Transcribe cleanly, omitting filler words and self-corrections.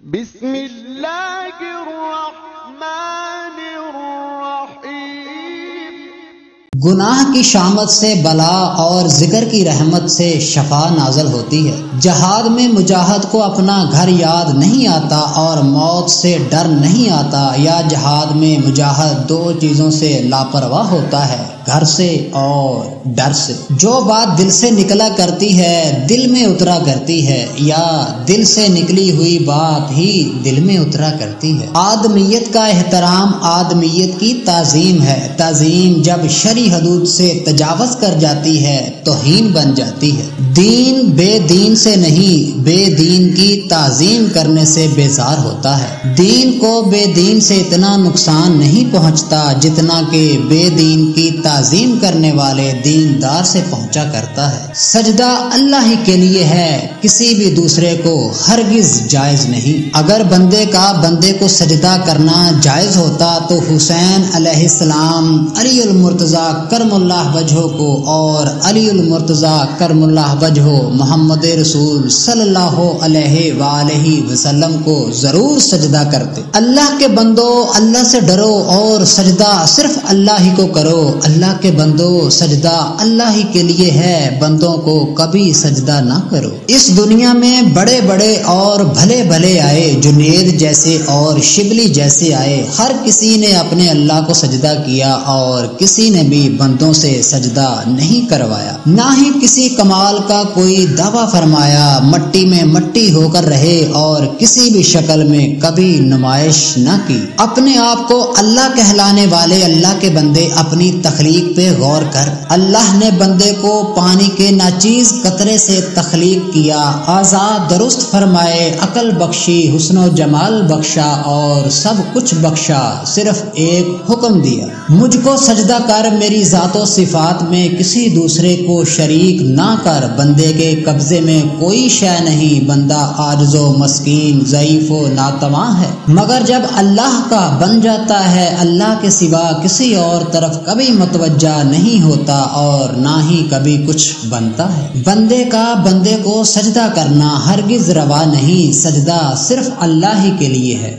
بسم اللہ الرحمن الرحیم۔ گناہ کی شامت سے بلا اور ذکر کی رحمت سے شفا نازل ہوتی ہے۔ جہاد میں مجاہد کو اپنا گھر یاد نہیں آتا اور موت سے ڈر نہیں آتا، یا جہاد میں مجاہد دو چیزوں سے لاپرواہ ہوتا ہے، گھر سے اور ڈر سے۔ جو بات دل سے نکلا کرتی ہے دل میں اترا کرتی ہے، یا دل سے نکلی ہوئی بات ہی دل میں اترا کرتی ہے۔ آدمیت کا احترام آدمیت کی تعظیم ہے۔ تعظیم جب شرعی حدود سے تجاوز کر جاتی ہے توہین بن جاتی ہے۔ دین بے دین سے نہیں، بے دین کی تعظیم کرنے سے بیزار ہوتا ہے۔ دین کو بے دین سے اتنا نقصان نہیں پہنچتا جتنا کہ بے دین کی تعظیم کرنے والے دیندار سے پہنچا کرتا ہے۔ سجدہ اللہ ہی کے لیے ہے، کسی بھی دوسرے کو ہرگز جائز نہیں۔ اگر بندے کا بندے کو سجدہ کرنا جائز ہوتا تو حسین علیہ السلام علی المرتضیٰ کرم اللہ وجہہ کو اور علی المرتضیٰ کرم اللہ وجہہ محمد رسول صلی اللہ علیہ وآلہ وسلم کو ضرور سجدہ کرتے۔ اللہ کے بندو اللہ سے ڈرو اور سجدہ صرف اللہ ہی کو کرو۔ اللہ کے بندو سجدہ اللہ ہی کے لیے ہے، بندوں کو کبھی سجدہ نہ کرو۔ اس دنیا میں بڑے بڑے اور بھلے بھلے آئے، جنید جیسے اور شبلی جیسے آئے، ہر کسی نے اپنے اللہ کو سجدہ کیا اور کسی نے بھی بندوں سے سجدہ نہیں کروایا، نہ ہی کسی کمال کا کوئی دعویٰ فرمایا۔ مٹی میں مٹی ہو کر رہے اور کسی بھی شکل میں کبھی نمائش نہ کی۔ اپنے آپ کو اللہ کہلانے والے اللہ کے بندے اپنی تخلیق پہ غور کر۔ اللہ نے بندے کو پانی کے ناچیز قطرے سے تخلیق کیا، آزاد درست فرمائے، عقل بخشی، حسن و جمال بخشا اور سب کچھ بخشا، صرف ایک حکم دیا، مجھ کو سجدہ کر، میری ذات و صفات میں کسی دوسرے کو شریک نہ کر۔ بندے کے قبضے میں کوئی شے نہیں، بندہ عاجز و مسکین، ضعیف و ناتواں ہے، مگر جب اللہ کا بن جاتا ہے اللہ کے سوا کسی اور طرف کبھی متوجہ نہیں ہوتا اور نہ ہی کبھی کچھ بنتا ہے۔ بندے کا بندے کو سجدہ کرنا ہرگز روا نہیں، سجدہ صرف اللہ ہی کے لیے ہے۔